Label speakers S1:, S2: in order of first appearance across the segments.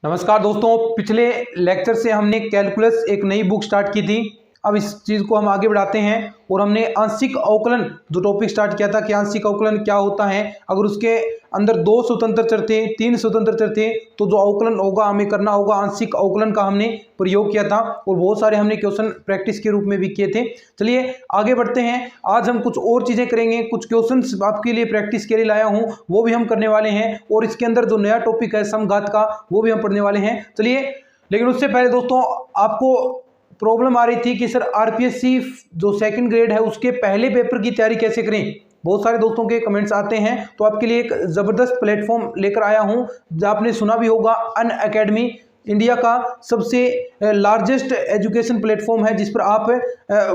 S1: नमस्कार दोस्तों, पिछले लेक्चर से हमने कैलकुलस एक नई बुक स्टार्ट की थी। अब इस चीज़ को हम आगे बढ़ाते हैं और हमने आंशिक अवकलन जो टॉपिक स्टार्ट किया था कि आंशिक अवकलन क्या होता है। अगर उसके अंदर दो स्वतंत्र चर थे, तीन स्वतंत्र चर थे, तो जो अवकलन होगा हमें करना होगा आंशिक अवकलन का हमने प्रयोग किया था और बहुत सारे हमने क्वेश्चन प्रैक्टिस के रूप में भी किए थे। चलिए आगे बढ़ते हैं। आज हम कुछ और चीज़ें करेंगे, कुछ क्वेश्चन आपके लिए प्रैक्टिस के लिए लाया हूँ, वो भी हम करने वाले हैं और इसके अंदर जो नया टॉपिक है समघात का वो भी हम पढ़ने वाले हैं। चलिए, लेकिन उससे पहले दोस्तों आपको प्रॉब्लम आ रही थी कि सर आरपीएससी जो सेकंड ग्रेड है उसके पहले पेपर की तैयारी कैसे करें। बहुत सारे दोस्तों के कमेंट्स आते हैं, तो आपके लिए एक ज़बरदस्त प्लेटफॉर्म लेकर आया हूं। आपने सुना भी होगा अनअकैडमी इंडिया का सबसे लार्जेस्ट एजुकेशन प्लेटफॉर्म है जिस पर आप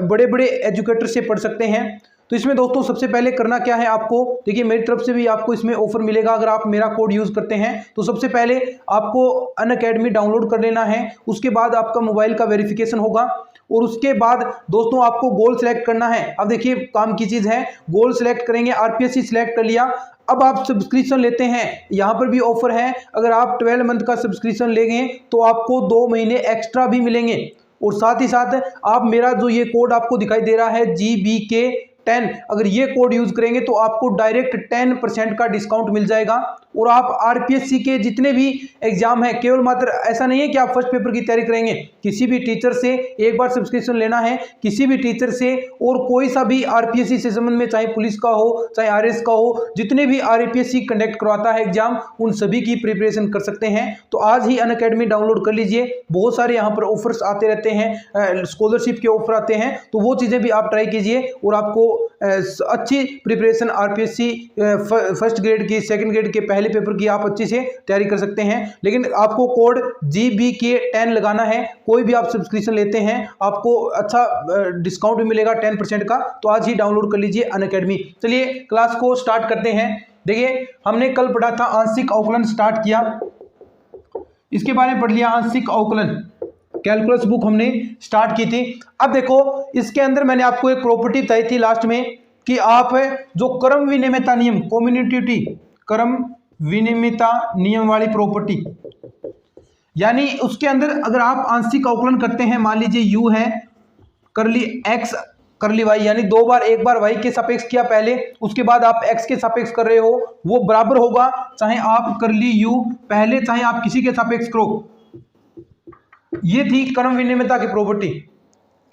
S1: बड़े बड़े एजुकेटर से पढ़ सकते हैं। तो इसमें दोस्तों सबसे पहले करना क्या है, आपको देखिए मेरी तरफ से भी आपको इसमें ऑफर मिलेगा अगर आप मेरा कोड यूज़ करते हैं। तो सबसे पहले आपको अनअकैडमी डाउनलोड कर लेना है, उसके बाद आपका मोबाइल का वेरिफिकेशन होगा और उसके बाद दोस्तों आपको गोल सेलेक्ट करना है। अब देखिए काम की चीज़ है, गोल सेलेक्ट करेंगे, आरपीएससी सिलेक्ट कर लिया। अब आप सब्सक्रिप्शन लेते हैं, यहाँ पर भी ऑफर है, अगर आप 12 मंथ का सब्सक्रिप्शन लेंगे तो आपको 2 महीने एक्स्ट्रा भी मिलेंगे और साथ ही साथ आप मेरा जो ये कोड आपको दिखाई दे रहा है GBK10, अगर ये कोड यूज करेंगे तो आपको डायरेक्ट 10% का डिस्काउंट मिल जाएगा और आप आरपीएससी के जितने भी एग्जाम है, केवल मात्र ऐसा नहीं है कि आप फर्स्ट पेपर की तैयारी करेंगे, किसी भी टीचर से एक बार सब्सक्रिप्शन लेना है, किसी भी टीचर से, और कोई सा भी आरपीएससी से संबंध में, चाहे पुलिस का हो चाहे आरएस का हो, जितने भी आरपीएससी कंडक्ट करवाता है एग्जाम, उन सभी की प्रिपरेशन कर सकते हैं। तो आज ही अनअकैडमी डाउनलोड कर लीजिए, बहुत सारे यहाँ पर ऑफर्स आते रहते हैं, स्कॉलरशिप के ऑफर आते हैं, तो वो चीज़ें भी आप ट्राई कीजिए और आपको अच्छी प्रिपरेशन आरपीएससी फर्स्ट ग्रेड की, सेकंड ग्रेड के पहले पेपर की आप अच्छी से तैयारी कर सकते हैं। लेकिन आपको कोड GBK10 लगाना है, कोई भी आप सब्सक्रिप्शन लेते हैं आपको अच्छा डिस्काउंट भी मिलेगा 10% का। तो आज ही डाउनलोड कर लीजिए अनअकैडमी। चलिए क्लास को स्टार्ट करते हैं। देखिए हमने कल पढ़ा था आंशिक अवकलन, स्टार्ट किया, इसके बारे में पढ़ लिया आंशिक अवकलन, कैलकुलस बुक हमने स्टार्ट की थी। अब देखो इसके अंदर मैंने आपको एक प्रॉपर्टी बताई थी लास्ट में कि आप जो क्रम विनिमयता नियम, कम्युनिटी क्रम विनिमयता नियम वाली प्रॉपर्टी, यानी उसके अंदर अगर आप आंशिक अवकलन करते हैं, मान लीजिए u है करली x करली y, यानी दो बार, एक बार y के सापेक्ष किया पहले, उसके बाद आप x के सापेक्ष कर रहे हो, वो बराबर होगा चाहे आप करली u पहले चाहे आप किसी के सापेक्ष करो। ये थी क्रम विनिमयता की प्रॉपर्टी।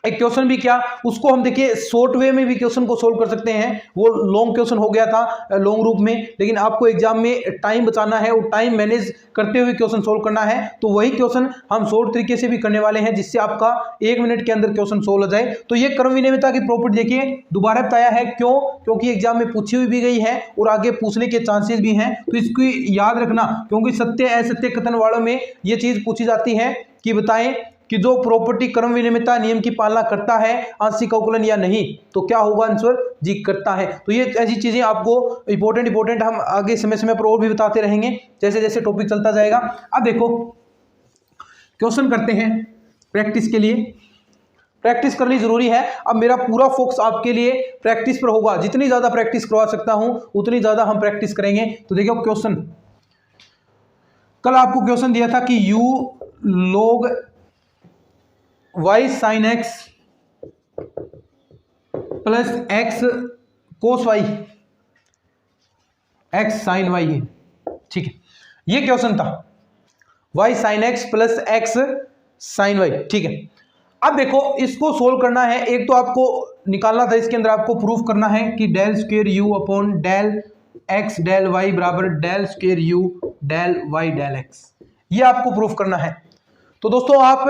S1: एक क्वेश्चन भी क्या, उसको हम देखिए शॉर्ट वे में भी क्वेश्चन को सोल्व कर सकते हैं, वो लॉन्ग क्वेश्चन हो गया था लॉन्ग रूप में, लेकिन आपको एग्जाम में टाइम बचाना है और टाइम मैनेज करते हुए क्वेश्चन सोल्व करना है। तो वही क्वेश्चन हम शॉर्ट तरीके से भी करने वाले हैं जिससे आपका 1 मिनट के अंदर क्वेश्चन सोल्व हो जाए। तो ये क्रम विनिमयता की प्रॉपर्टी देखिए दोबारा बताया है, क्यों? क्योंकि एग्जाम में पूछी हुई भी गई है और आगे पूछने के चांसेस भी हैं, तो इसकी याद रखना, क्योंकि सत्य असत्य कथन वालों में ये चीज पूछी जाती है कि बताएं कि जो प्रॉपर्टी क्रम विनिमयता नियम की पालना करता है आंशिक अवकलन या नहीं, तो क्या होगा आंसर? जी, करता है। तो ये ऐसी चीजें आपको इंपॉर्टेंट हम आगे समय समय पर और भी बताते रहेंगे जैसे जैसे टॉपिक चलता जाएगा। अब देखो क्वेश्चन करते हैं प्रैक्टिस के लिए, प्रैक्टिस करनी जरूरी है। अब मेरा पूरा फोकस आपके लिए प्रैक्टिस पर होगा, जितनी ज्यादा प्रैक्टिस करवा सकता हूं उतनी ज्यादा हम प्रैक्टिस करेंगे। तो देखो क्वेश्चन, कल आपको क्वेश्चन दिया था कि u log y sin x plus x cos y, x sin y है, ठीक है, ये क्वेश्चन था y sin x plus x sin y, ठीक है। अब देखो इसको सोल्व करना है, एक तो आपको निकालना था, इसके अंदर आपको प्रूफ करना है कि del square u upon del x del y बराबर del square u del y del x, ये आपको प्रूफ करना है। तो दोस्तों आप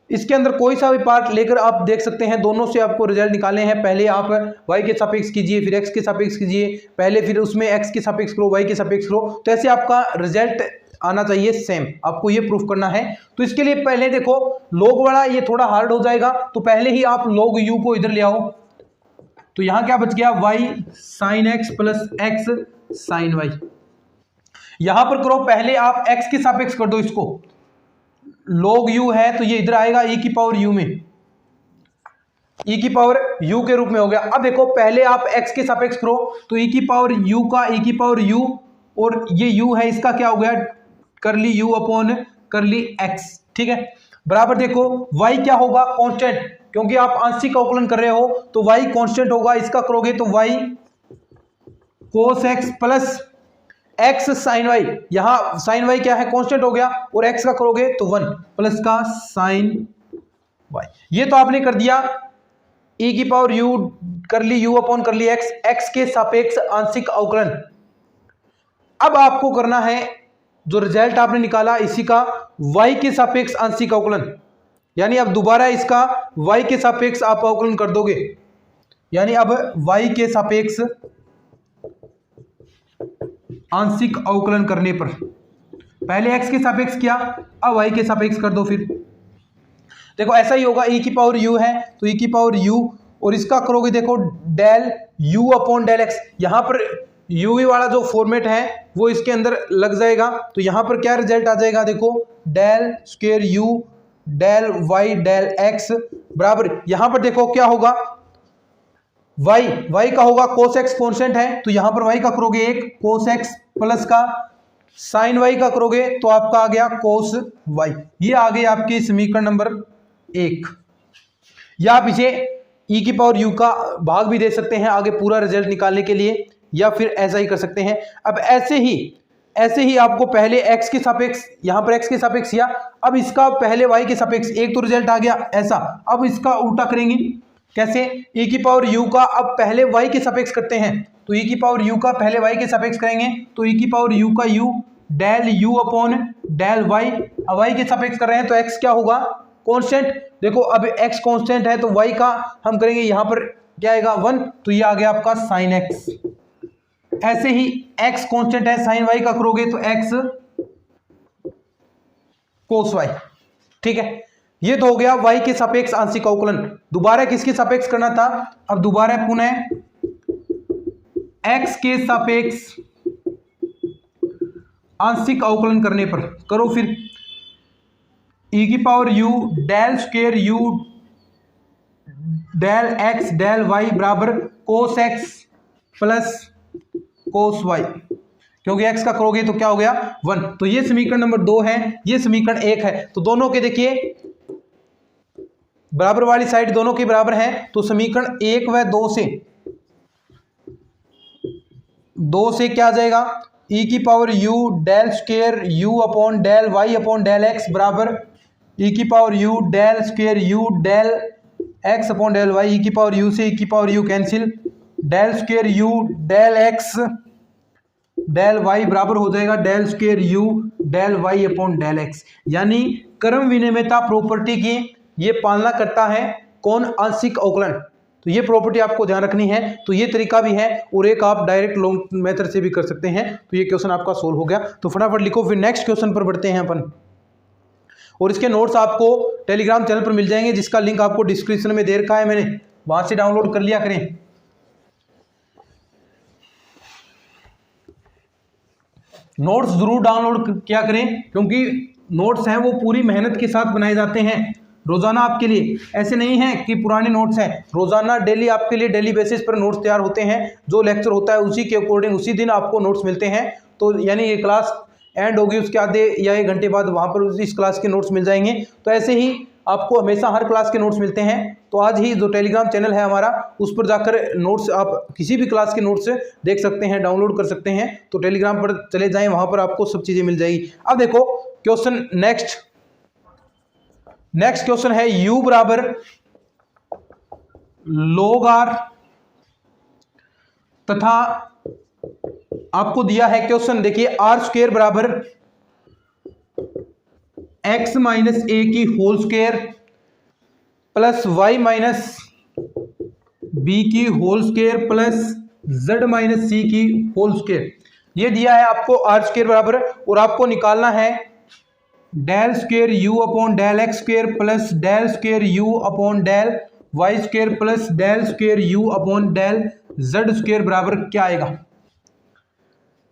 S1: इसके अंदर कोई सा भी पार्ट लेकर आप देख सकते हैं, दोनों से आपको रिजल्ट निकालने हैं। पहले आप y के सापेक्ष कीजिए, फिर x के सापेक्ष कीजिए, पहले फिर उसमें x के सापेक्ष करो, y के सापेक्ष करो, तो ऐसे आपका रिजल्ट आना चाहिए सेम, आपको ये प्रूफ करना है। तो इसके लिए पहले देखो log वाला ये थोड़ा हार्ड हो जाएगा, तो पहले ही आप log u को इधर ले आओ, तो यहां क्या बच गया y sin x plus x sin y। यहां पर करो पहले आप x के सापेक्ष कर दो, इसको log u है तो ये इधर आएगा e की पावर u में, e की पावर u के रूप में हो गया। अब देखो पहले आप x के सापेक्ष करो, तो e की पावर u का e की पावर u, और ये u है इसका क्या हो गया करली u अपॉन करली एक्स, ठीक है। बराबर देखो y क्या होगा, कांस्टेंट, क्योंकि आप आंशिक अवकलन कर रहे हो तो y कांस्टेंट होगा, इसका करोगे तो y cos x plus x sin y, यहां sin y क्या है, कांस्टेंट हो गया, और x का करोगे तो 1 प्लस का sin y। ये तो आपने कर दिया e की पावर u कर ली u अपॉन कर ली x, x के सापेक्ष आंशिक अवकलन। अब आपको करना है जो रिजल्ट आपने निकाला इसी का y के सापेक्ष आंशिक अवकलन, यानी अब दोबारा इसका y के सापेक्ष आप अवकलन कर दोगे, यानी अब y के सापेक्ष आंशिक अवकलन करने पर पहले x के सापेक्ष किया, अब y के सापेक्ष कर दो। फिर देखो ऐसा ही होगा, e की पावर u है तो e की पावर u, और इसका करोगे देखो del u upon del x, यहां पर u वाला जो फॉर्मेट है वो इसके अंदर लग जाएगा, तो यहां पर क्या रिजल्ट आ जाएगा, देखो del square u del y del x बराबर, यहां पर देखो क्या होगा, y का होगा cos x कांस्टेंट है तो यहां पर y का करोगे 1 cos x प्लस का sin y का करोगे तो आपका आ गया cos y। ये आ गई आपकी समीकरण नंबर 1। या आप इसे e की पावर u का भाग भी दे सकते हैं आगे पूरा रिजल्ट निकालने के लिए, या फिर ऐसा ही कर सकते हैं। अब ऐसे ही आपको पहले x के सापेक्ष, यहां पर x के सापेक्ष किया, अब इसका पहले y के सापेक्ष, एक तो रिजल्ट आ गया ऐसा, अब इसका उल्टा करेंगे, कैसे, e की पावर u का अब पहले y के सापेक्ष करते हैं, तो e की पावर u का पहले y के सापेक्ष करेंगे, तो e की पावर u का u del u upon del y, अब y के सापेक्ष कर रहे हैं तो x क्या होगा, कांस्टेंट। देखो अब x कांस्टेंट है तो y का हम करेंगे, यहां पर क्या आएगा 1, तो ये आ गया आपका sin x। ऐसे ही x कांस्टेंट है, sin y का करोगे तो x cos y, ठीक है। ये तो हो गया y के सापेक्ष आंशिक अवकलन। दोबारा किसके सापेक्ष करना था, अब दोबारा पुनः x के सापेक्ष आंशिक अवकलन करने पर करो, फिर e की power u del square u del x del y बराबर cos x plus cos y, क्योंकि x का करोगे तो क्या हो गया 1, तो ये समीकरण नंबर 2 है, ये समीकरण 1 है। तो दोनों के देखिए बराबर वाली साइड दोनों के बराबर है, तो समीकरण 1 व 2 से क्या आ जाएगा, e की power u del square u upon del y upon del x बराबर e की power u del square u del x upon del y, e की पावर u से e की power u cancel, del square u del x del y बराबर हो जाएगा del square u del y upon del x। यानी क्रम विनिमयता property की ये पालना करता है कौन, आंशिक अवकलन। तो ये प्रॉपर्टी आपको ध्यान रखनी है। तो ये तरीका भी है, और एक आप डायरेक्ट लॉन्ग मेथड से भी कर सकते हैं। तो ये क्वेश्चन आपका सोल्व हो गया। तो फटाफट लिखो, फिर नेक्स्ट क्वेश्चन पर बढ़ते हैं अपन। और इसके नोट्स आपको टेलीग्राम चैनल पर मिल जाएंगे, जिसका लिंक आपको डिस्क्रिप्शन में दे रखा है मैंने, वहां से डाउनलोड कर लिया करें। नोट्स जरूर डाउनलोड किया करें, क्योंकि नोट्स हैं वो पूरी मेहनत के साथ बनाए जाते हैं रोजाना आपके लिए। ऐसे नहीं है कि पुराने नोट्स हैं, रोजाना डेली आपके लिए डेली बेसिस पर नोट्स तैयार होते हैं। जो लेक्चर होता है उसी के अकॉर्डिंग उसी दिन आपको नोट्स मिलते हैं। तो यानी ये क्लास एंड होगी, उसके आधे या 1 घंटे बाद वहाँ पर इस क्लास के नोट्स मिल जाएंगे। तो ऐसे ही आपको हमेशा हर क्लास के नोट्स मिलते हैं। तो आज ही जो टेलीग्राम चैनल है हमारा, उस पर जाकर नोट्स, आप किसी भी क्लास के नोट्स देख सकते हैं, डाउनलोड कर सकते हैं। तो टेलीग्राम पर चले जाएं, वहाँ पर आपको सब चीज़ें मिल जाएगी। अब देखो क्वेश्चन नेक्स्ट क्वेश्चन है, u बराबर log r, तथा आपको दिया है क्वेश्चन, देखिए r स्क्वायर बराबर x माइनस a की whole square plus y minus b की whole square plus z minus c की होल स्क्वायर। ये दिया है आपको r स्क्वायर बराबर, और आपको निकालना है del square u upon del x square plus del square u upon del y square plus del square u upon del z square बराबर क्या आएगा।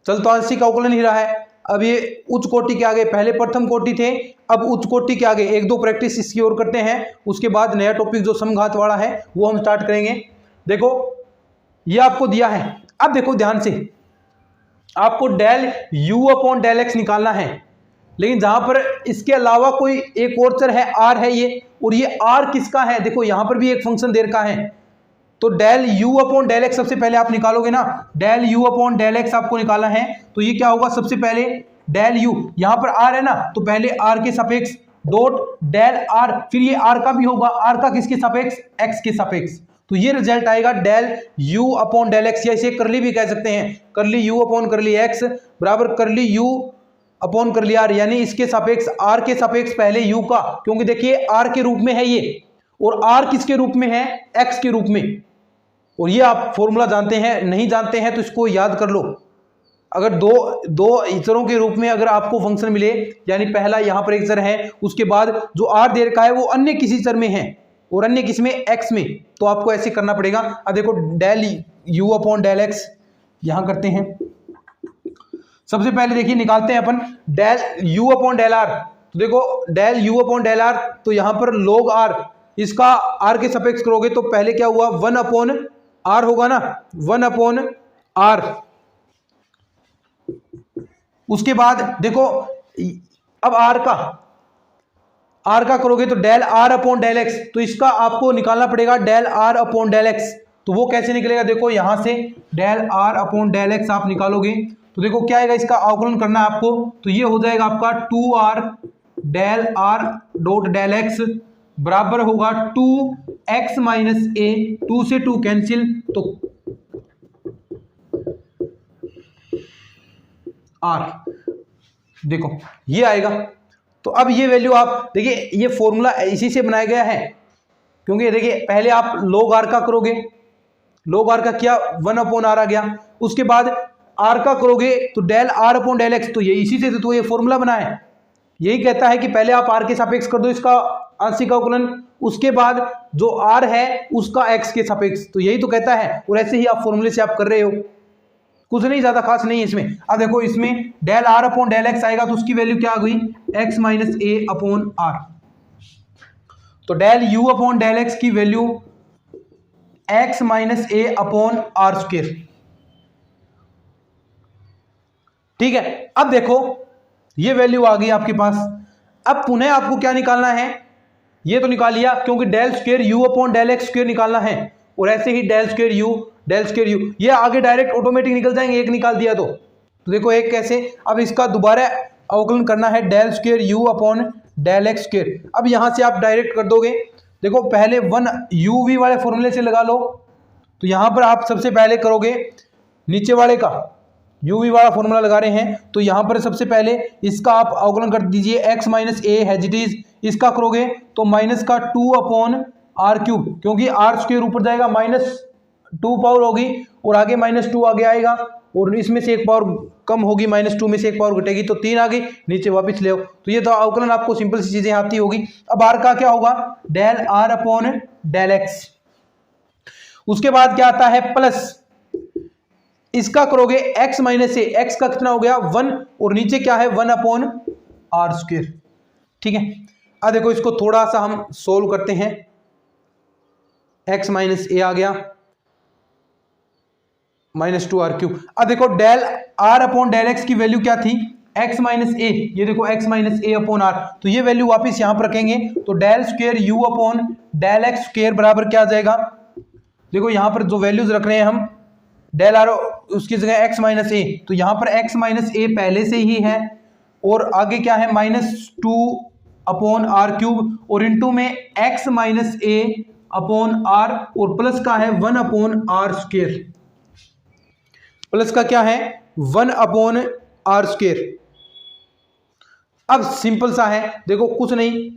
S1: चल तो आंशिक अवकलन ही रहा है। अब ये उच्च कोटि के आगे, पहले प्रथम कोटि थे, अब उच्च कोटि के आगे 1-2 प्रैक्टिस इसकी ओर करते हैं। उसके बाद नया टॉपिक जो समघात वाला है वो हम स्टार्ट करेंगे। देखो ये आपको दिया है, अब देखो ध्यान से, आपको del u upon del x निकालना है, लेकिन जहां पर इसके अलावा कोई एक और चर है आर है ये, और ये आर किसका है, देखो यहां पर भी एक फंक्शन दे रखा है। तो del you upon del x सबसे पहले आप निकालोगे ना, del you upon del x आपको निकालना है। तो ये क्या होगा, सबसे पहले डेल यू, यहां पर आर है ना, तो पहले आर के सापेक्ष डॉट डेल आर, फिर ये आर का भी होगा, आर का किसके सापेक्ष, एक्स के सापेक्ष। तो ये रिजल्ट आएगा del you upon del x, या इसे करली भी कह सकते हैं, करली यू अपॉन करली एक्स बराबर करली यू अपॉन करली आर, यानी इसके सापेक्ष आर के सापेक्ष पहले यू का, क्योंकि देखिए आर के रूप में है ये, और आर किसके रूप में है, एक्स के रूप में। और ये आप फॉर्मूला जानते हैं, नहीं जानते हैं तो इसको याद कर लो। अगर दो चरों के रूप में अगर आपको फंक्शन मिले, यानी पहला यहां पर एक चर है, उसके बाद जो आर दे रखा है वो अन्य किसी चर में है और अन्य किसी में एक्स में, तो आपको ऐसे करना पड़ेगा। अब देखो del you upon del X यहां करते हैं। सबसे पहले देखिए निकालते हैं अपन del you upon del R. तो देखो del you upon del R, तो यहां पर log आर, इसका आर के सापेक्ष करोगे तो पहले क्या हुआ, 1 अपॉन आर होगा ना, 1 अपॉन आर। उसके बाद देखो अब आर का करोगे तो del are upon del x, तो इसका आपको निकालना पड़ेगा del are upon del x. तो वो कैसे निकलेगा, देखो यहां से del are upon del x आप निकालोगे तो देखो क्या आएगा, इसका अवकलन करना है आपको, तो ये हो जाएगा आपका 2r del r dot del x बराबर होगा 2x माइनस ए, 2 से 2 कैंसिल, तो r देखो ये आएगा। तो अब ये वैल्यू आप देखिए, ये फॉर्मूला इसी से बनाया गया है, क्योंकि देखिए पहले आप log r का करोगे, log r का किया 1 अपॉन आर आ गया, उसके बाद आर का करोगे तो del are upon del x, तो ये इसी से तो ये फॉर्मूला बना है। यही कहता है कि पहले आप आर के सापेक्ष कर दो इसका आंशिक अवकलन, उसके बाद जो आर है उसका एक्स के सापेक्ष, तो यही तो कहता है। और ऐसे ही आप फॉर्मूले से आप कर रहे हो, कुछ नहीं ज्यादा खास नहीं है इसमें। अब देखो इसमें del are upon del X आएगा तो उसकी वैल्यू क्या आ गई, X minus A upon are. तो del you upon del x की value X minus A upon are square, ठीक है। अब देखो ये वैल्यू आ गई आपके पास। अब पुनः आपको क्या निकालना है, ये तो निकाल लिया, क्योंकि del square u upon del x square निकालना है, और ऐसे ही डेल स्क्वायर यू, ये आगे डायरेक्ट ऑटोमेटिक निकल जाएंगे, एक निकाल दिया तो देखो एक कैसे। अब इसका दोबारा अवकलन करना है del square u upon del x square. अब यहां से आप डायरेक्ट कर दोगे, देखो पहले 1 यू वी वाले फॉर्मूले से लगा लो, तो यहां पर आप सबसे पहले करोगे नीचे वाले का यू वी वाला फॉर्मूला लगा रहे हैं, तो यहां पर सबसे पहले इसका आप अवकलन कर दीजिए, x minus A has it is, इसका करोगे तो माइनस का 2 अपॉन आर क्यूब, क्योंकि आर स्क्वायर ऊपर जाएगा -2 पावर होगी और आगे -2 आगे आएगा, और इसमें से एक पावर कम होगी, -2 में से एक पावर घटेगी तो 3 आ गई, नीचे वापस ले आओ। तो ये तो अवकलन आपको सिंपल सी चीजें आती होगी। अब आर का क्या होगा, del are upon del x. उसके बाद क्या आता है, प्लस इसका करोगे x माइनस ए, एक्स का कितना हो गया 1, और नीचे क्या है 1 अपॉन आर स्क्वायर, ठीक है। अब देखो इसको थोड़ा सा हम सोल्व करते हैं, x माइनस ए आ गया -2 आर क्यूब। अब देखो del are upon del x की वैल्यू क्या थी, x माइनस ए, ये देखो x minus A upon are, तो ये वैल्यू वापस यहां पर रखेंगे, तो del square u upon del x square बराबर क्या आ जाएगा, देखो यहां पर जो वैल्यूज रख रहे हैं हम, डेल आर उसकी जगह x माइनस ए, तो यहां पर x माइनस ए पहले से ही है, और आगे क्या है -2 अपॉन आर क्यूब, और इनटू में x माइनस ए अपॉन आर, और प्लस का है 1 अपॉन आर स्क्वायर, प्लस का क्या है 1 अपॉन आर स्क्वायर। अब सिंपल सा है, देखो कुछ नहीं,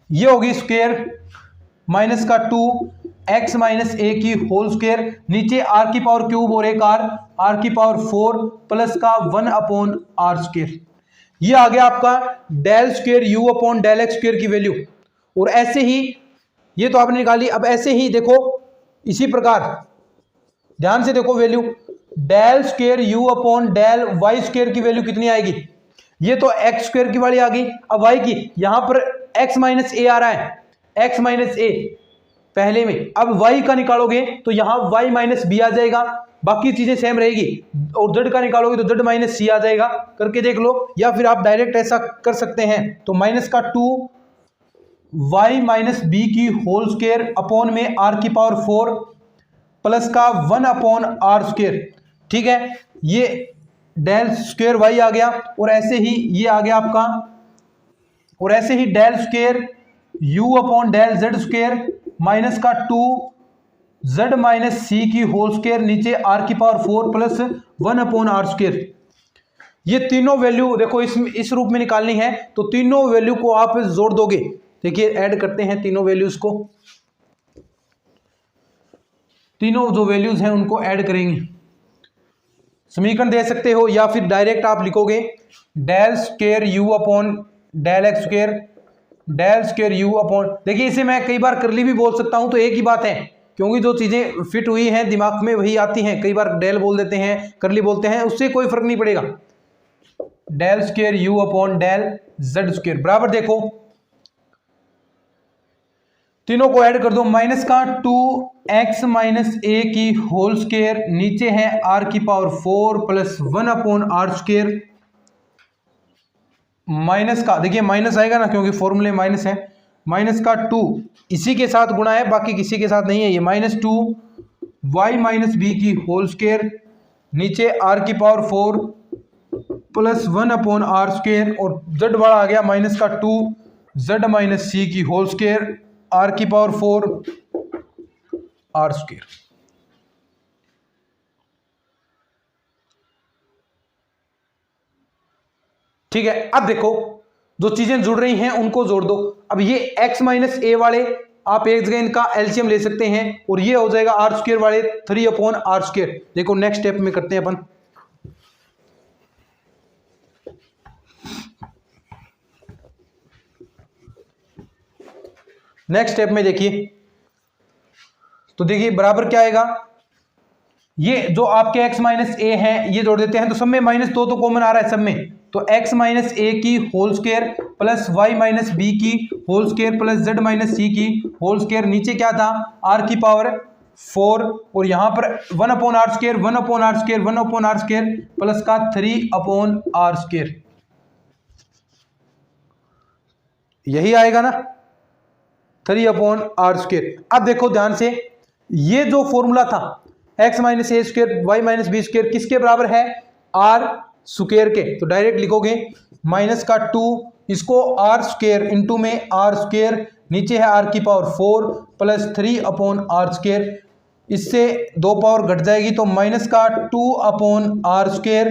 S1: ये होगी स्क्वायर माइनस का 2 x माइनस ए की होल स्क्वायर, नीचे आर की पावर क्यूब और एक आर की पावर 4 प्लस का 1 अपॉन आर स्क्वायर। ये आ गया आपका del square u upon del x square की वैल्यू। और ऐसे ही ये तो आपने निकाली, अब ऐसे ही देखो इसी प्रकार ध्यान से देखो value, del square u upon del y square की वैल्यू कितनी आएगी, ये तो एक्स स्क्वायर की वाली आ गई, अब वाई की, यहां पर x माइनस ए आ रहा है, x माइनस ए, पहले में। अब y का निकालोगे तो यहाँ y माइनस बी आ जाएगा, बाकी चीजें सेम रहेगी, और z का निकालोगे तो z माइनस सी आ जाएगा। करके देख लो, या फिर आप डायरेक्ट ऐसा कर सकते हैं, तो माइनस का 2y माइनस बी की होल स्क्वायर अपॉन में r की पावर 4 प्लस का 1 अपॉन आर स्क्वायर। ठीक है, ये डेल स्क्वायर y आ गया, और ऐसे ही ये आ गया आपका, और ऐसे ही del square u upon del z square minus का 2z माइनस सी की होल स्क्वायर नीचे r की power 4 plus 1 upon are square. ये तीनों वैल्यू देखो इस रूप में निकालनी है, तो तीनों वैल्यू को आप जोड़ दोगे। देखिए ऐड करते हैं तीनों वैल्यूज को, तीनों जो वैल्यूज हैं उनको ऐड करेंगे। समीकरण दे सकते हो या फिर डायरेक्ट आप लिखोगे del square u upon del x square, del square u upon, देखिए इसे मैं कई बार करली भी बोल सकता हूं, तो एक ही बात है, क्योंकि जो चीजें फिट हुई हैं दिमाग में वही आती हैं। कई बार डेल बोल देते हैं, करली बोलते हैं, उससे कोई फर्क नहीं पड़ेगा। Del square u upon del z square बराबर, देखो तीनों को ऐड कर दो, माइनस का 2x माइनस a की होल स्क्वायर नीचे है r की power 4 plus 1 upon are square, minus का, देखिए माइनस आएगा ना क्योंकि फॉर्मूले माइनस है, माइनस का 2 इसी के साथ गुणा है, बाकी किसी के साथ नहीं है, ये माइनस 2y माइनस बी की होल स्क्वायर नीचे r की power 4 plus 1 upon are square, और z वाला आ गया माइनस का 2z माइनस सी की होल स्क्वायर r की पावर 4 आर स्क्वायर। ठीक है, अब देखो जो चीजें जुड़ रही हैं उनको जोड़ दो। अब ये x माइनस ए वाले आप एक जगह इनका एलसीएम ले सकते हैं, और ये हो जाएगा आर स्क्वायर वाले 3 अपॉन आर स्क्वायर। देखो नेक्स्ट स्टेप में करते हैं अपन, नेक्स्ट स्टेप में देखिए, तो देखिए बराबर क्या आएगा, ये जो आपके x माइनस ए है ये जोड़ देते हैं, तो सब में माइनस 2 तो कॉमन आ रहा है सब में, तो x माइनस ए की whole square plus y minus B की whole square plus z minus C की होल स्क्वायर, नीचे क्या था r की पावर 4, और यहां पर 1 upon are square 1 upon are square 1 upon are square plus का 3 अपॉन आर स्क्वायर, यही आएगा ना 3 अपॉन आर स्क्वायर। अब देखो ध्यान से, ये जो फॉर्मूला था x minus A square Y minus B square किसके बराबर है, आर स्क्वायर के, तो डायरेक्ट लिखोगे माइनस का 2 इसको आर स्क्वायर इंटू में आर स्क्वायर नीचे है आर की power 4 plus 3 upon are square, इससे 2 पावर घट जाएगी तो माइनस का 2 अपॉन आर स्क्वायर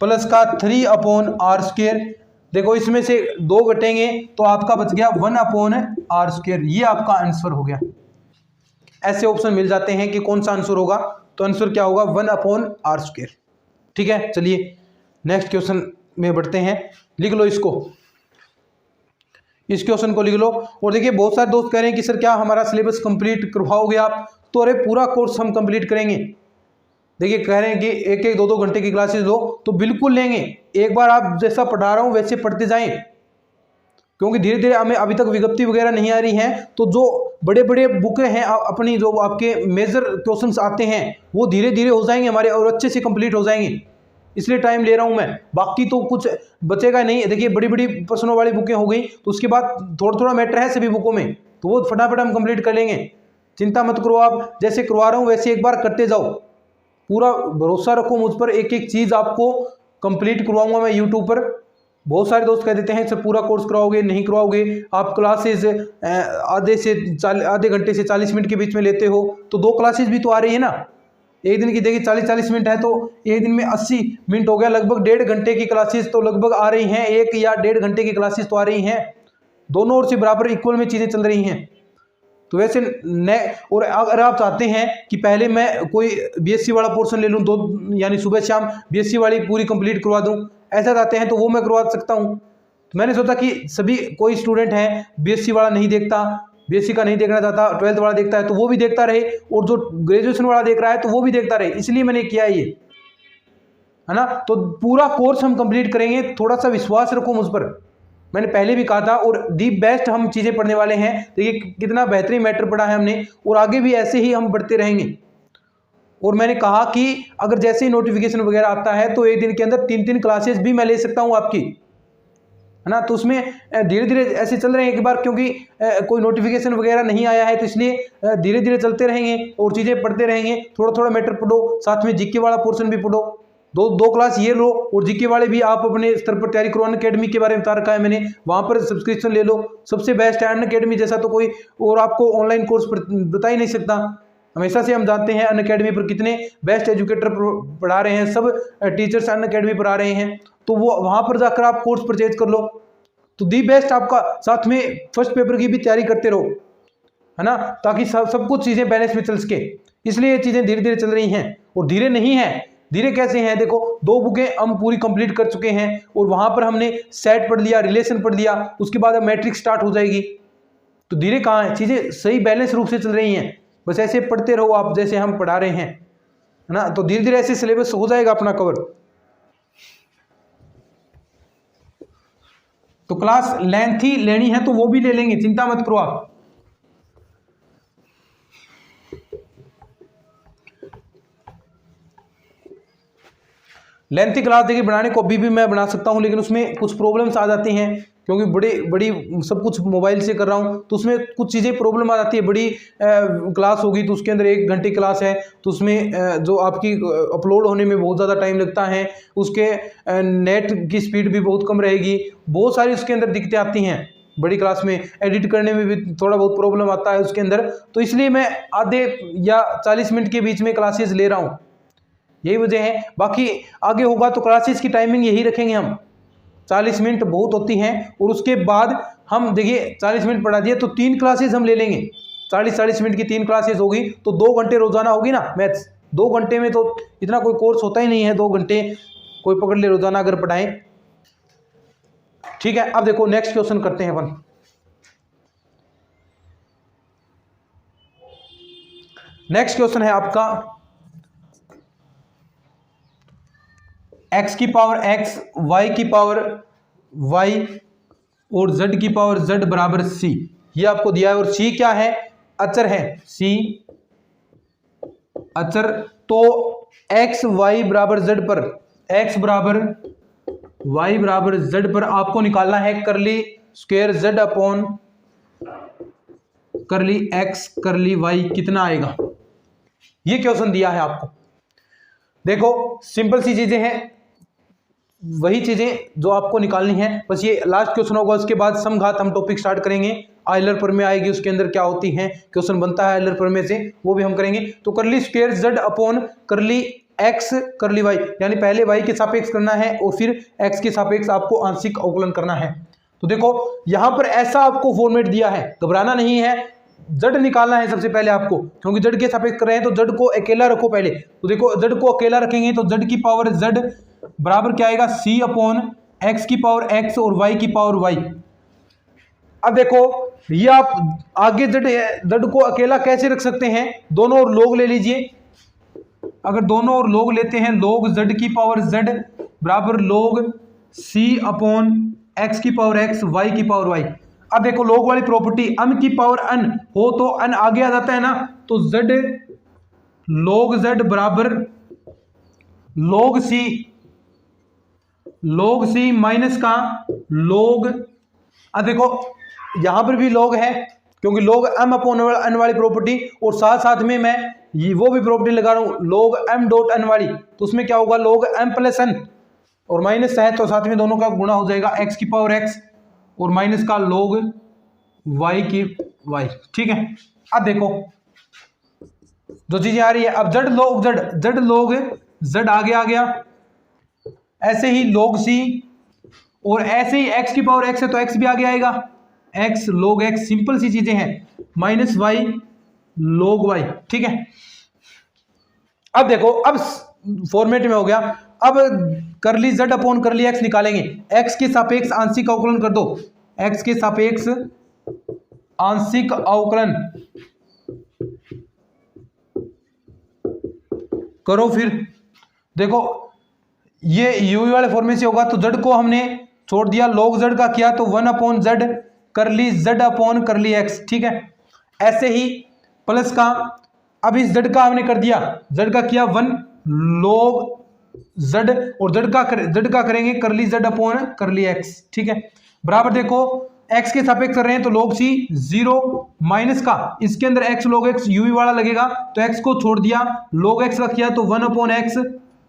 S1: प्लस का 3 अपॉन आर स्क्वायर। देखो इसमें से 2 घटेंगे तो आपका बच गया 1 अपॉन आर स्क्वायर, ये आपका आंसर हो गया। ऐसे ऑप्शन मिल जाते हैं कि कौन सा आंसर होगा, तो आंसर क्या होगा 1 अपॉन आर स्क्वायर। ठीक है, चलिए नेक्स्ट क्वेश्चन में बढ़ते हैं, लिख लो इसको, इस क्वेश्चन को लिख लो। और देखिए बहुत सारे दोस्त कह रहे हैं कि सर क्या हमारा सिलेबस कंप्लीट करवाओगे आप, तो अरे पूरा कोर्स हम कंप्लीट करेंगे। देखिए कह रहे हैं कि 1-1, 2-2 घंटे की क्लासेस लो, तो बिल्कुल लेंगे। एक बार आप जैसा पढ़ा रहा हूँ वैसे पढ़ते जाएं, क्योंकि धीरे धीरे हमें अभी तक विज्ञप्ति वगैरह नहीं आ रही है, तो जो बड़े बड़े बुकें हैं अपनी, जो आपके मेजर क्वेश्चंस आते हैं वो धीरे धीरे हो जाएंगे हमारे और अच्छे से कंप्लीट हो जाएंगे, इसलिए टाइम ले रहा हूं मैं, बाकी तो कुछ बचेगा नहीं। देखिए बड़ी बड़ी प्रश्नों वाली बुकें हो गई, तो उसके बाद थोड़ा थोड़ा मैटर है सभी बुकों में, तो वो फटाफट हम कंप्लीट कर लेंगे, चिंता मत करो। आप जैसे करवा रहा हूँ वैसे एक बार करते जाओ, पूरा भरोसा रखो मुझ पर, एक एक चीज़ आपको कंप्लीट करवाऊंगा मैं यूट्यूब पर। बहुत सारे दोस्त कह देते हैं सर पूरा कोर्स कराओगे, नहीं करवाओगे, आप क्लासेस आधे घंटे से 40 मिनट के बीच में लेते हो, तो 2 क्लासेस भी तो आ रही है ना, एक दिन की देखिए 40-40 मिनट है, तो एक दिन में 80 मिनट हो गया, लगभग 1.5 घंटे की क्लासेस तो लगभग आ रही हैं, 1 या 1.5 घंटे की क्लासेस तो आ रही हैं, दोनों ओर से बराबर इक्वल में चीज़ें चल रही हैं। तो वैसे और अगर आप चाहते हैं कि पहले मैं कोई बीएससी वाला पोर्शन ले लूँ, 2 यानी सुबह शाम बीएससी वाली पूरी कंप्लीट करवा दूँ, ऐसा चाहते हैं तो वो मैं करवा सकता हूँ। तो मैंने सोचा कि सभी कोई स्टूडेंट है बीएससी वाला नहीं देखता, बीएससी का नहीं देखना चाहता, 12th वाला देखता है तो वो भी देखता रहे, और जो ग्रेजुएशन वाला देख रहा है तो वो भी देखता रहे, इसलिए मैंने किया ये, है ना। तो पूरा कोर्स हम कंप्लीट करेंगे, थोड़ा सा विश्वास रखो मुझ पर, मैंने पहले भी कहा था, और दी बेस्ट हम चीज़ें पढ़ने वाले हैं। देखिए कितना बेहतरीन मैटर पढ़ा है हमने, और आगे भी ऐसे ही हम बढ़ते रहेंगे। और मैंने कहा कि अगर जैसे ही नोटिफिकेशन वगैरह आता है तो एक दिन के अंदर 3-3 क्लासेस भी मैं ले सकता हूँ आपकी, है ना। तो उसमें धीरे धीरे ऐसे चल रहे हैं, एक बार क्योंकि कोई नोटिफिकेशन वगैरह नहीं आया है, तो इसलिए धीरे धीरे चलते रहेंगे और चीज़ें पढ़ते रहेंगे। थोड़ा थोड़ा मैटर पढ़ो, साथ में जीके वाला पोर्शन भी पढ़ो। दो क्लास ये लो, और जीके वाले भी आप अपने स्तर पर तैयारी करो। अनअकैडमी के बारे में बता रखा है मैंने, वहाँ पर सब्सक्रिप्शन ले लो, सबसे बेस्ट है। अनअकैडमी जैसा तो कोई और आपको ऑनलाइन कोर्स बता ही नहीं सकता। हमेशा से हम जानते हैं अनअकैडमी पर कितने बेस्ट एजुकेटर पढ़ा रहे हैं, सब टीचर्स अनअकैडमी पर आ रहे हैं, तो वो वहाँ पर जाकर आप कोर्स परचेज कर लो। तो दी बेस्ट आपका, साथ में फर्स्ट पेपर की भी तैयारी करते रहो, है ना, ताकि सब कुछ चीज़ें बैलेंस में चल सके। इसलिए ये चीज़ें धीरे धीरे चल रही हैं, और धीरे नहीं है, धीरे कैसे हैं, देखो 2 बुकें हम पूरी कंप्लीट कर चुके हैं, और वहाँ पर हमने सेट पढ़ लिया, रिलेशन पढ़ लिया, उसके बाद अब मैट्रिक्स स्टार्ट हो जाएगी। तो धीरे कहाँ है, चीज़ें सही बैलेंस रूप से चल रही हैं। बस ऐसे पढ़ते रहो आप जैसे हम पढ़ा रहे हैं, है ना, तो धीरे धीरे ऐसे सिलेबस हो जाएगा अपना कवर। तो क्लास लेंथ ही लेनी है तो वो भी ले लेंगे, चिंता मत करो आप। लेंथी क्लास देखिए बनाने को अभी भी मैं बना सकता हूं, लेकिन उसमें कुछ प्रॉब्लम्स आ जाती हैं, क्योंकि बड़ी सब कुछ मोबाइल से कर रहा हूं, तो उसमें कुछ चीज़ें प्रॉब्लम आ जाती है। बड़ी क्लास होगी तो उसके अंदर 1 घंटे क्लास है, तो उसमें जो आपकी अपलोड होने में बहुत ज़्यादा टाइम लगता है, उसके नेट की स्पीड भी बहुत कम रहेगी, बहुत सारी उसके अंदर दिक्कतें आती हैं। बड़ी क्लास में एडिट करने में भी थोड़ा बहुत प्रॉब्लम आता है उसके अंदर, तो इसलिए मैं आधे या 40 मिनट के बीच में क्लासेस ले रहा हूँ, यही वजह है। बाकी आगे होगा तो क्लासेस की टाइमिंग यही रखेंगे हम, 40 मिनट बहुत होती हैं, और उसके बाद हम देखिए 40 मिनट पढ़ा दिए तो 3 क्लासेस हम ले लेंगे। 40-40 मिनट की 3 क्लासेस होगी तो 2 घंटे रोजाना होगी ना मैथ्स। 2 घंटे में तो इतना कोई कोर्स होता ही नहीं है, 2 घंटे कोई पकड़ ले रोजाना अगर पढ़ाएं, ठीक है। अब देखो नेक्स्ट क्वेश्चन करते हैं अपन। नेक्स्ट क्वेश्चन है आपका x की पावर x, y की पावर y और z की पावर z बराबर c, ये आपको दिया है। और c क्या है, अचर है, c अचर। तो x y बराबर z पर, x बराबर y बराबर z पर आपको निकालना है करली स्क्वायर z अपॉन करली x करली y कितना आएगा, ये क्वेश्चन दिया है आपको। देखो सिंपल सी चीजें हैं, वही चीजें जो आपको निकालनी है, बस ये लास्ट क्वेश्चन होगा। उसके बाद समघात हम टॉपिक स्टार्ट करेंगे, आयलर प्रमेय आएगी, उसके अंदर क्या होती है, क्वेश्चन बनता है आयलर प्रमेय से, वो भी हम करेंगे। तो करली स्क्वायर z अपॉन करली x करली y, यानी पहले y के सापेक्ष करना है और फिर x के सापेक्ष आपको आंशिक अवकलन करना है। तो देखो यहां पर ऐसा आपको फॉर्मेट दिया है, घबराना नहीं है, जड़ निकालना है सबसे पहले आपको, क्योंकि जड़ के सापेक्ष कर रहे हैं तो जड़ को अकेला रखो पहले। तो देखो जड़ को अकेला रखेंगे तो जड़ की पावर z बराबर क्या आएगा, c अपॉन x की पावर x और y की पावर y। अब देखो ये आप आगे जड़ को अकेला कैसे रख सकते हैं, दोनों ओर log ले लीजिए। अगर दोनों ओर log लेते हैं, log z की पावर z बराबर log c अपॉन x की पावर x y की पावर y। अब देखो log वाली प्रॉपर्टी, n की पावर n हो तो n आगे आ जाता है ना, तो z log z बराबर log c माइनस का log। अब देखो यहां पर भी log है क्योंकि log m अपॉन n वाली प्रॉपर्टी, और साथ साथ में मैं ये वो भी प्रॉपर्टी लगा रहा हूं log m डॉट n वाली, तो उसमें क्या होगा log m प्लस n, और माइनस है तो साथ में दोनों का गुणा हो जाएगा, x की पावर x और माइनस का log y की y, ठीक है। अब देखो जो चीजें आ रही है, अब z log z आगे आ गया, ऐसे ही log c, और ऐसे ही x की पावर x है तो x भी आगे आएगा, x log x, सिंपल सी चीजें हैं, माइनस y log y, ठीक है। अब देखो अब फॉर्मेट में हो गया। अब करली z अपॉन करली x निकालेंगे, x के सापेक्ष आंशिक अवकलन कर दो, x के सापेक्ष आंशिक अवकलन करो। फिर देखो ये u वाले फॉर्मेट से होगा, तो z को हमने छोड़ दिया, log z का किया तो 1/z करली z अपॉन करली x, ठीक है। ऐसे ही प्लस का, अब इस z का हमने कर दिया, z का किया 1 log z और z का करेंगे करली z अपॉन करली x, ठीक है। बराबर देखो x के सापेक्ष कर रहे हैं तो log c 0 माइनस का इसके अंदर x log x u वाला लगेगा तो x को छोड़ दिया, log x का किया तो 1/x,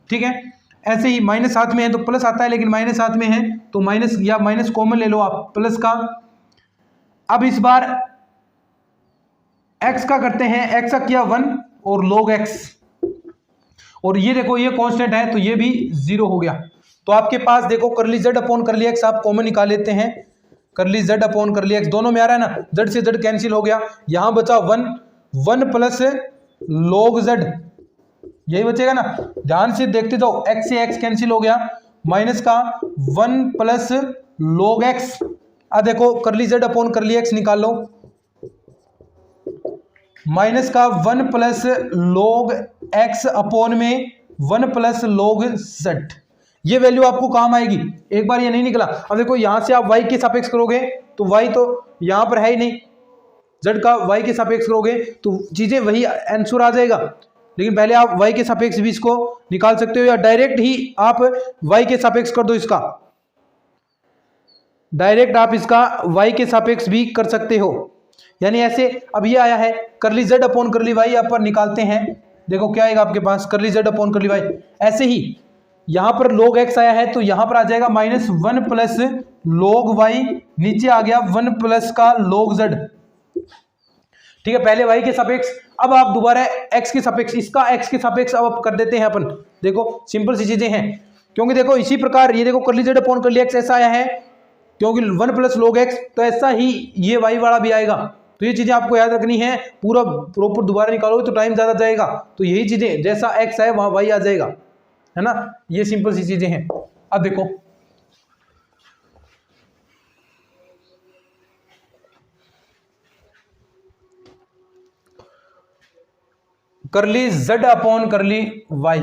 S1: ठीक है। ऐसे ही माइनस साथ में है तो प्लस आता है, लेकिन माइनस साथ में है तो माइनस या माइनस कॉमन ले लो आप प्लस का। अब इस बार x का करते हैं, x का किया 1 और log x, और ये देखो ये कांस्टेंट है तो ये भी 0 हो गया। तो आपके पास देखो करली z अपॉन करली x आप कॉमन निकाल लेते हैं, करली z अपॉन करली x दोनों में आ रहा है ना, z से z कैंसिल हो गया, यहां बचा 1 प्लस log z, यही बचेगा ना, ध्यान से देखते जाओ, x से x कैंसिल हो गया, माइनस का 1 प्लस log x। अब देखो करली z अपॉन करली x निकाल लो, माइनस का 1 प्लस log x अपॉन में 1 प्लस log z, ये वैल्यू आपको काम आएगी। एक बार ये नहीं निकला, अब देखो यहां से आप y के सापेक्ष करोगे तो y तो यहां पर है ही नहीं, z का y के सापेक्ष करोगे तो चीजें वही आंसर आ जाएगा, लेकिन पहले आप y के सापेक्ष भी इसको निकाल सकते हो या डायरेक्ट ही आप y के सापेक्ष कर दो, इसका डायरेक्ट आप इसका y के सापेक्ष भी कर सकते हो। यानी ऐसे अब ये आया है करली z अपॉन करली y, यहाँ पर निकालते हैं, देखो क्या आएगा आपके पास करली z अपॉन करली y। ऐसे ही यहाँ पर log x आया है तो यहाँ पर आ जाएगा -1 प्लस log y, नीचे आ गया 1 प्लस का log z, ठीक है। पहले y के सापेक्ष, अब आप दोबारा x के सापेक्ष, इसका x के सापेक्ष अब कर देते हैं अपन, देखो सिंपल सी चीजें हैं, क्योंकि देखो इसी प्रकार ये देखो करली z अपॉन करली x ऐसा आया है क्योंकि 1 प्लस log x, तो ऐसा ही ये y वाला भी आएगा। तो ये चीजें आपको याद रखनी है, पूरा प्रॉपर दोबारा निकालोगे तो टाइम ज्यादा जाएगा, तो यही चीजें जैसा x है वहां y आ जाएगा, है ना, ये सिंपल सी चीजें हैं। अब देखो करली z अपॉन करली y,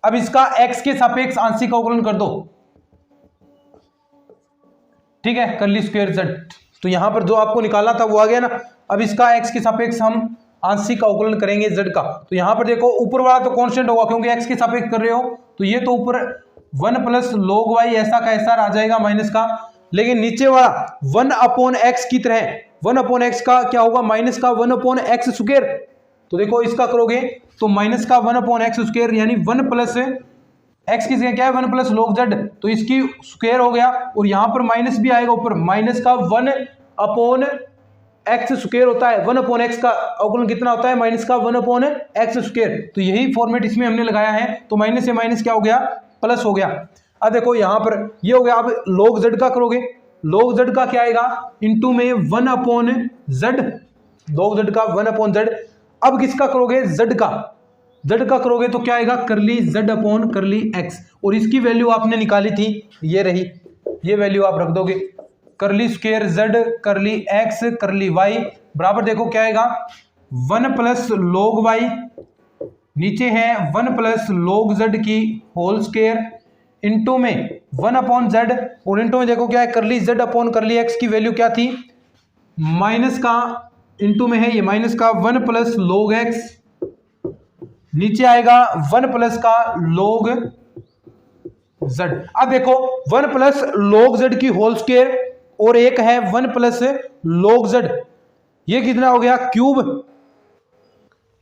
S1: अब इसका x के सापेक्ष आंशिक अवकलन कर दो, ठीक है, करली स्क्वायर z, तो यहां पर जो आपको निकालना था वो आ गया ना। अब इसका x के सापेक्ष हम आंशिक अवकलन करेंगे z का, तो यहां पर देखो ऊपर वाला तो कांस्टेंट होगा क्योंकि x के सापेक्ष कर रहे हो, तो ये तो ऊपर 1 प्लस log y ऐसा का ऐसा आ जाएगा माइनस का, लेकिन नीचे वाला 1/x की तरह 1/x का क्या होगा माइनस का 1/x स्क्वायर, तो देखो इसका करोगे तो माइनस का 1/x स्क्वायर यानी 1 प्लस x की जगह क्या है 1 प्लस log z, तो इसकी स्क्वायर हो गया, और यहां पर माइनस भी आएगा ऊपर, माइनस का 1/x स्क्वायर होता है, 1/x का अवकलन कितना होता है माइनस का 1/x स्क्वायर, तो यही फॉर्मेट इसमें हमने लगाया है, तो माइनस से माइनस क्या हो गया प्लस हो गया। अब देखो यहां पर ये हो गया, अब log z का करोगे, log z का क्या आएगा इंटू में 1/z, log z का 1/z। अब किसका करोगे z का करोगे तो क्या आएगा करली z अपॉन करली x, और इसकी वैल्यू आपने निकाली थी, ये रही, ये वैल्यू आप रख दोगे, करली स्क्वायर z करली x करली y बराबर देखो क्या आएगा 1 प्लस log y, नीचे है 1 प्लस log z की होल स्क्वायर इंटू में 1/z, और इंटू में देखो क्या है करली z अपॉन करली x की वैल्यू क्या थी माइनस का, इंटू में है ये माइनस का 1 प्लस log x, नीचे आएगा 1 प्लस का log z। अब देखो 1 प्लस log z की होल स्क्वायर और एक है 1 प्लस log z, ये कितना हो गया क्यूब,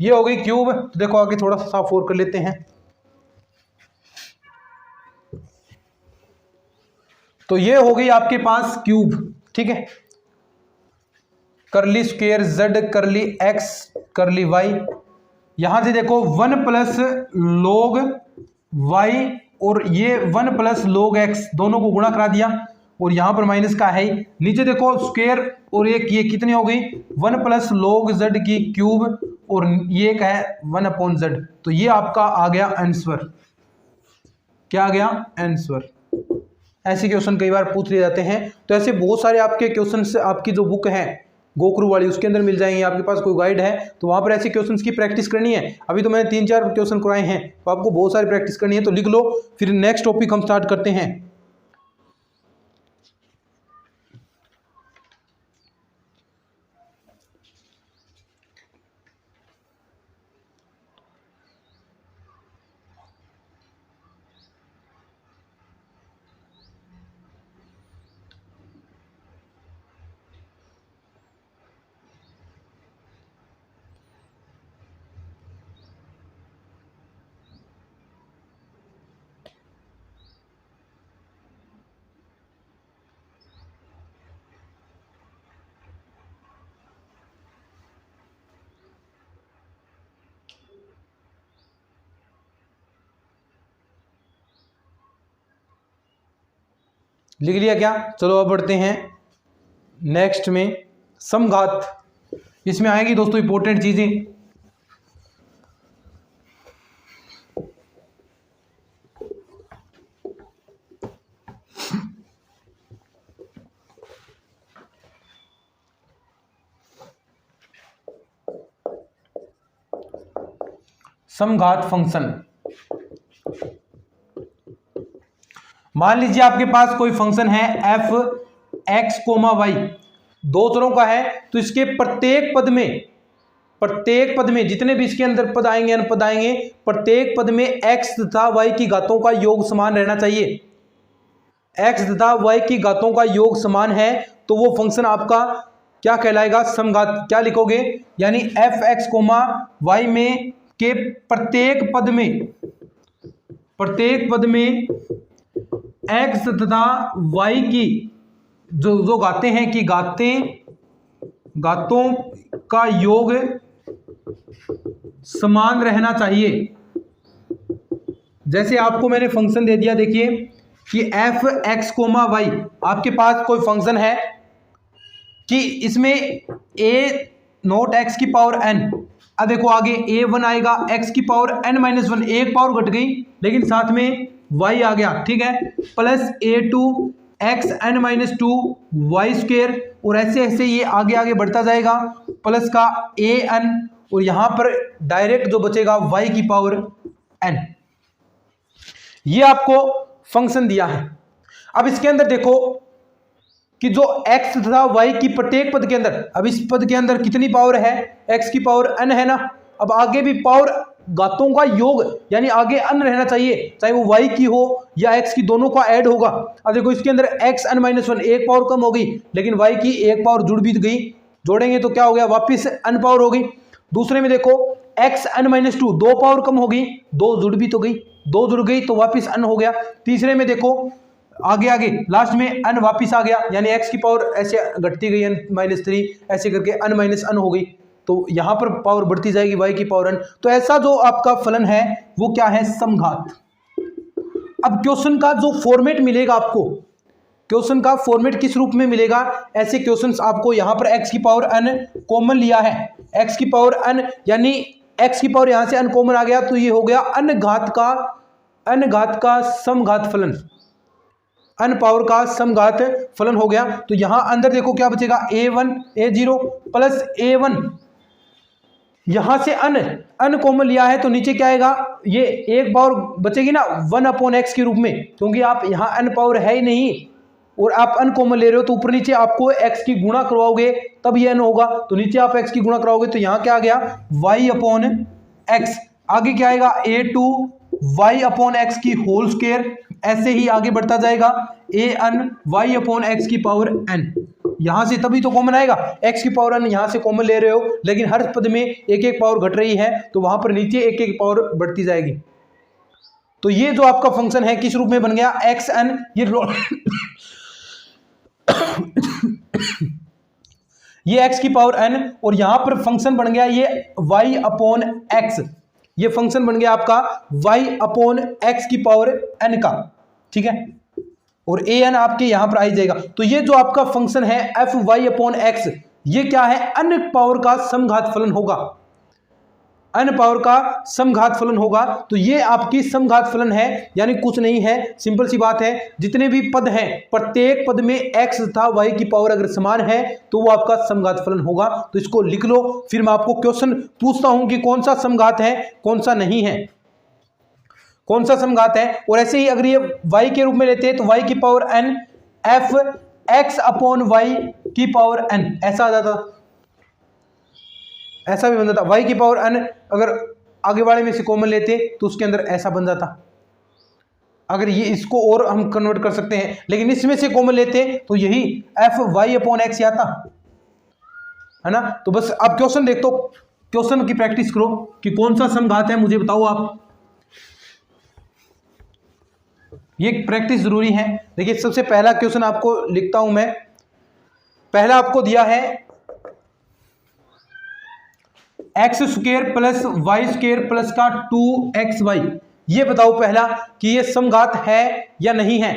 S1: ये हो गई क्यूब। तो देखो आगे थोड़ा सा साफ और कर लेते हैं, तो ये हो गई आपके पास क्यूब, ठीक है, करली स्क्वायर z करली x करली y, यहां से देखो 1 प्लस log y और ये 1 प्लस log x दोनों को गुणा करा दिया, और यहां पर माइनस का है, नीचे देखो स्क्वायर और एक ये कितनी हो गई 1 प्लस log z की क्यूब, और ये एक है 1/z, तो ये आपका आ गया आंसर, क्या आ गया आंसर। ऐसे क्वेश्चन कई बार पूछ लिए जाते हैं, तो ऐसे बहुत सारे आपके क्वेश्चंस आपकी जो बुक है गोकरू वाली उसके अंदर मिल जाएंगे, आपके पास कोई गाइड है तो वहाँ पर ऐसे क्वेश्चंस की प्रैक्टिस करनी है। अभी तो मैंने 3-4 क्वेश्चन कराए हैं, तो आपको बहुत सारी प्रैक्टिस करनी है, तो लिख लो, फिर नेक्स्ट टॉपिक हम स्टार्ट करते हैं। लिख लिया क्या? चलो अब बढ़ते हैं नेक्स्ट में, समघात। इसमें आएगी दोस्तों इंपॉर्टेंट चीजें। समघात फंक्शन, मान लीजिए आपके पास कोई फंक्शन है एफ एक्स कोमा वाई, दो चरों का है, तो इसके प्रत्येक पद में जितने भी इसके अंदर पद आएंगे, अनपद आएंगे, प्रत्येक पद में एक्स तथा वाई की घातों का योग समान रहना चाहिए। एक्स तथा वाई की घातों का योग समान है तो वो फंक्शन आपका क्या कहलाएगा? समघात। क्या लिखोगे? यानी एफ एक्स कोमा वाई में के प्रत्येक पद में एक्स तथा वाई की जो घातें हैं कि घातों का योग समान रहना चाहिए। जैसे आपको मैंने फंक्शन दे दिया, देखिए कि एफ एक्स कोमा वाई, आपके पास कोई फंक्शन है कि इसमें ए नॉट एक्स की पावर एन, अब देखो आगे a1 आएगा एक्स की पावर n-1, एक पावर घट गई लेकिन साथ में y आ गया, ठीक है, plus a2 x n-2 Y square, और ऐसे ऐसे ये आगे आगे बढ़ता जाएगा, प्लस का an, और यहां पर डायरेक्ट जो बचेगा y की पावर n। ये आपको फंक्शन दिया है। अब इसके अंदर देखो कि जो x तथा y की प्रत्येक पद के अंदर, अब इस पद के अंदर कितनी पावर है? x की पावर n है ना। अब आगे भी पावर घातों का योग, यानी आगे n रहना चाहिए, चाहे वो y की हो या x की, दोनों का ऐड होगा। अब देखो इसके अंदर x n-1, एक पावर कम हो गई, लेकिन y की एक पावर जुड़ भी गई, जोड़ेंगे तो क्या हो गया? वापिस n पावर हो गई। दूसरे में देखो x n-2, दो पावर कम हो गई, दो जुड़ भी तो गई, दो जुड़ गई तो वापिस n हो गया। तीसरे में देखो आगे आगे लास्ट में n वापिस आ गया, यानी x की पावर ऐसे घटती गई n-3, ऐसे करके n-n हो गई, तो यहां पर पावर बढ़ती जाएगी y की पावर n। तो ऐसा जो आपका फलन है वो क्या है? समघात। अब क्वेश्चन का जो फॉर्मेट मिलेगा आपको, क्वेश्चन का फॉर्मेट किस रूप में मिलेगा? ऐसे क्वेश्चंस आपको यहां पर x की पावर n कॉमन लिया है, x की पावर n, यानी x की पावर यहां से n कॉमन आ गया, तो ये हो गया n घात का समघात फलन, n पावर का समघात फलन हो गया। तो यहां अंदर देखो क्या बचेगा? a1 a0 प्लस a1, यहां से n कॉमन लिया है तो नीचे क्या आएगा? ये एक पावर बचेगी ना 1/x के रूप में, क्योंकि आप यहां n पावर है ही नहीं और आप n कॉमन ले रहे हो, तो ऊपर नीचे आपको x की गुणा करवाओगे तब ये n होगा, तो नीचे आप x की गुणा कराओगे तो यहां क्या आ गया? y/x। आगे क्या आएगा? a2 y/x की होल स्क्वायर, ऐसे ही आगे बढ़ता जाएगा an y/x की पावर n, यहां से तभी तो कॉमन आएगा, x की पावर n यहां से कॉमन ले रहे हो, लेकिन हर पद में एक एक पावर घट रही है तो वहां पर नीचे एक एक पावर बढ़ती जाएगी। तो ये जो आपका फंक्शन है किस रूप में बन गया? xn, ये x की पावर n, और यहां पर फंक्शन बन गया ये y/x, ये फंक्शन बन गया आपका y/x की पावर n का, ठीक है, और an आपके यहां पर आ ही जाएगा। तो ये जो आपका फंक्शन है fy/x, ये क्या है? n पावर का समघात फलन होगा, n पावर का समघात फलन होगा। तो ये आपकी समघात फलन है, यानी कुछ नहीं है, सिंपल सी बात है, जितने भी पद हैं प्रत्येक पद में x तथा y की पावर अगर समान है तो वो आपका समघात फलन होगा। तो इसको लिख लो, फिर मैं आपको क्वेश्चन पूछता हूं कि कौन सा समघात है कौन सा नहीं है, कौन सा समघात है। और ऐसे ही अगर ये y के रूप में लेते हैं तो y की पावर n f x/y की पावर n, ऐसा आ जाता, ऐसा भी बन जाता। y की पावर n अगर आगे वाले में से कॉमन लेते तो उसके अंदर ऐसा बन जाता। अगर ये इसको और हम कन्वर्ट कर सकते हैं, लेकिन इसमें से कॉमन लेते तो यही fy/x आता है ना। तो बस अब क्वेश्चन देख, तो क्वेश्चन की प्रैक्टिस करो कि कौन सा समघात है, मुझे बताओ आप, ये प्रैक्टिस जरूरी है। देखिए सबसे पहला क्वेश्चन आपको लिखता हूं मैं, पहला आपको दिया है x² प्लस y² प्लस का 2xy, ये बताओ पहला कि ये समघात है या नहीं है।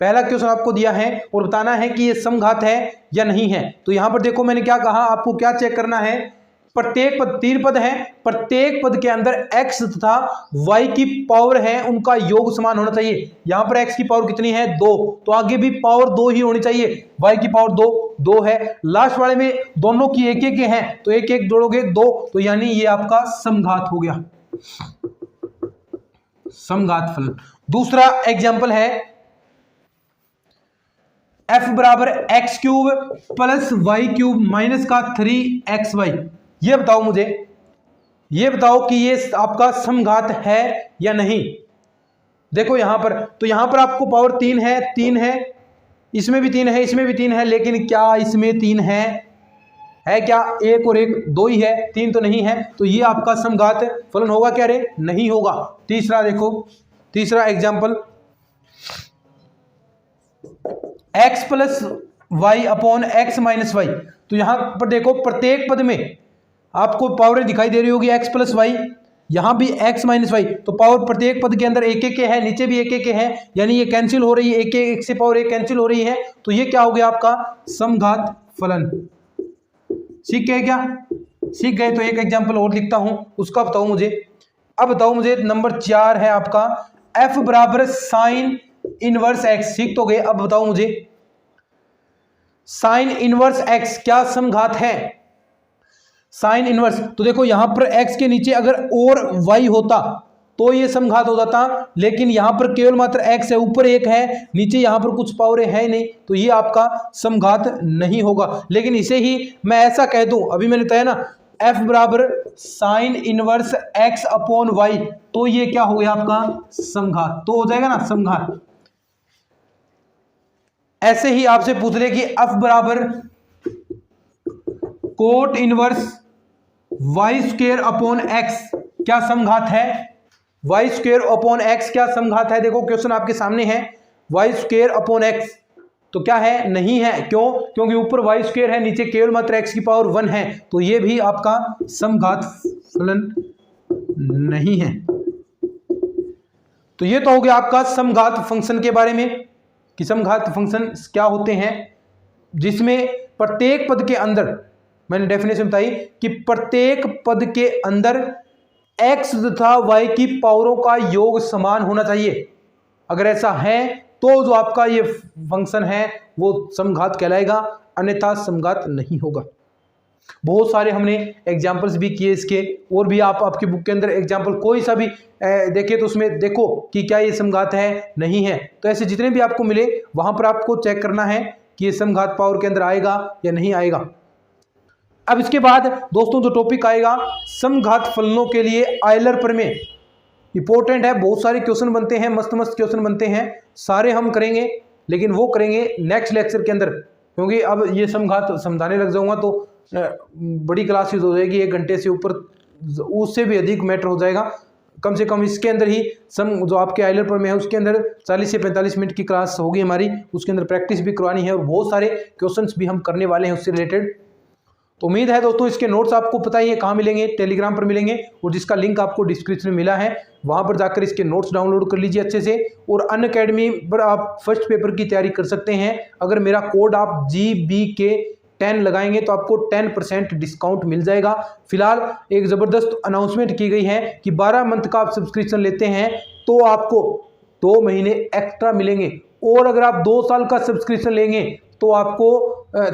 S1: पहला क्वेश्चन आपको दिया है और बताना है कि ये समघात है या नहीं है। तो यहां पर देखो मैंने क्या कहा, आपको क्या चेक करना है, प्रत्येक पद, 3 पद है, प्रत्येक पद के अंदर x तथा y की पावर है उनका योग समान होना चाहिए। यहां पर x की पावर कितनी है 2, तो आगे भी पावर 2 ही होनी चाहिए, y की पावर 2 है। लास्ट वाले में दोनों की एक एक है तो एक एक जोड़ोगे 2, तो यानी ये आपका समघात हो गया, समघात फलन। दूसरा एग्जांपल है f बराबर x cube plus y cube minus का 3xy। ये बताओ मुझे, ये बताओ कि ये आपका समघात है या नहीं। देखो यहां पर, तो यहां पर आपको पावर 3 है, इसमें भी 3 है, इसमें भी 3 है, लेकिन क्या इसमें 3 है क्या? 1 और 1 2 ही है, 3 तो नहीं है, तो ये आपका समघात फलन होगा क्या रे? नहीं होगा। तीसरा देखो, तीसरा example x plus y upon x minus y. तो यहां पर देखो प्रत्येक पद में आपको पावर दिखाई दे रही होगी x प्लस वाई, यहां भी x माइनस वाई, तो पावर प्रत्येक पद के अंदर एक एक के है, नीचे भी एक एक के है, यानी ये कैंसिल हो रही है, एक से पावर 1 कैंसिल हो रही है, तो ये क्या हो गया आपका समघात फलन। सीख गए क्या? सीख गए तो एक एग्जाम्पल और लिखता हूं, उसका बताओ मुझे। अब बताओ मुझे, नंबर 4 है आपका f बराबर साइन इनवर्स x। सीख तो गए, अब बताओ मुझे साइन इनवर्स x क्या समघात है? साइन इनवर्स, तो देखो यहां पर x के नीचे अगर और y होता तो ये समघात हो जाता, लेकिन यहां पर केवल मात्र x है, ऊपर 1 है, नीचे यहां पर कुछ पावर है ही नहीं, तो ये आपका समघात नहीं होगा। लेकिन इसे ही मैं ऐसा कह दूं, अभी मैंने बताया ना f बराबर sine inverse x upon y, तो ये क्या हो गया आपका समघात, तो हो जाएगा ना समघात। ऐसे ही आपसे पूछ ले कि f बराबर cot inverse y square upon x क्या समघात है? वाई स्क्वेयर अपॉन एक्स क्या समघात है? देखो क्वेश्चन आपके सामने है, वाई स्क्वेयर अपॉन एक्स, तो क्या है? नहीं है। क्यों? क्योंकि ऊपर वाई स्क्वेयर है, नीचे केवल मात्र एक्स की पावर 1 है, तो ये भी आपका समघात फलन नहीं है। तो ये तो हो गया आपका समघात फंक्शन के बारे में कि समघात फंक्शन क्या होते हैं, जिसमें प्रत्येक पद के अंदर, मैंने डेफिनेशन बताई कि प्रत्येक पद के अंदर x तथा y की पावरों का योग समान होना चाहिए। अगर ऐसा है तो जो आपका ये फंक्शन है वो समघात कहलाएगा, अन्यथा समघात नहीं होगा। बहुत सारे हमने एग्जाम्पल्स भी किए इसके, और भी आप आपकी बुक के अंदर एग्जाम्पल कोई सा भी देखे तो उसमें देखो कि क्या ये समघात है नहीं है। तो ऐसे जितने भी आपको मिले वहां पर आपको चेक करना है कि ये समघात पावर के अंदर आएगा या नहीं आएगा। अब इसके बाद दोस्तों जो टॉपिक आएगा समघात फलनों के लिए आयलर प्रमेय, इंपॉर्टेंट है। बहुत सारे क्वेश्चन बनते हैं, मस्त मस्त क्वेश्चन बनते हैं, सारे हम करेंगे, लेकिन वो करेंगे नेक्स्ट लेक्चर के अंदर, क्योंकि अब ये समघात समझाने लग जाऊंगा तो बड़ी क्लासेस हो जाएगी, 1 घंटे से ऊपर, उससे भी अधिक मैटर हो जाएगा। कम से कम इसके अंदर ही जो आपके आयलर प्रमेय है उसके अंदर 40 से 45 मिनट की क्लास होगी हमारी, उसके अंदर प्रैक्टिस भी करवानी है और बहुत सारे क्वेश्चंस भी हम करने वाले हैं उससे रिलेटेड। तो उम्मीद है दोस्तों इसके नोट्स आपको पता ही है कहाँ मिलेंगे, टेलीग्राम पर मिलेंगे, और जिसका लिंक आपको डिस्क्रिप्शन में मिला है वहाँ पर जाकर इसके नोट्स डाउनलोड कर लीजिए अच्छे से। और अनअकैडमी पर आप फर्स्ट पेपर की तैयारी कर सकते हैं। अगर मेरा कोड आप GBK10 लगाएंगे तो आपको 10% डिस्काउंट मिल जाएगा। फिलहाल एक ज़बरदस्त अनाउंसमेंट की गई है कि 12 मंथ का आप सब्सक्रिप्शन लेते हैं तो आपको 2 महीने एक्स्ट्रा मिलेंगे, और अगर आप 2 साल का सब्सक्रिप्शन लेंगे तो आपको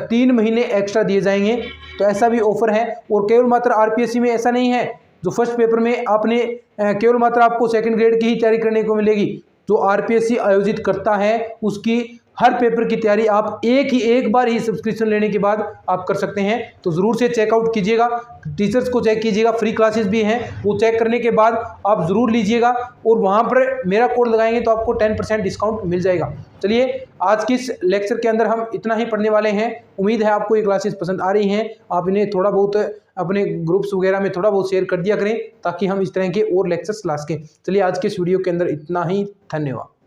S1: 3 महीने एक्स्ट्रा दिए जाएंगे। तो ऐसा भी ऑफर है। और केवल मात्र RPSC में ऐसा नहीं है, जो फर्स्ट पेपर में आपने केवल मात्र आपको सेकंड ग्रेड की ही तैयारी करने को मिलेगी। जो RPSC आयोजित करता है उसकी हर पेपर की तैयारी आप एक बार ही सब्सक्रिप्शन लेने के बाद आप कर सकते हैं। तो ज़रूर से चेकआउट कीजिएगा, टीचर्स को चेक कीजिएगा, फ्री क्लासेस भी हैं, वो चेक करने के बाद आप ज़रूर लीजिएगा, और वहाँ पर मेरा कोड लगाएंगे तो आपको 10% डिस्काउंट मिल जाएगा। चलिए आज के इस लेक्चर के अंदर हम इतना ही पढ़ने वाले हैं। उम्मीद है आपको ये क्लासेस पसंद आ रही हैं। आप इन्हें थोड़ा बहुत अपने ग्रुप्स वगैरह में थोड़ा बहुत शेयर कर दिया करें ताकि हम इस तरह के और लेक्चर्स ला सकें। चलिए आज के इस वीडियो के अंदर इतना ही, धन्यवाद।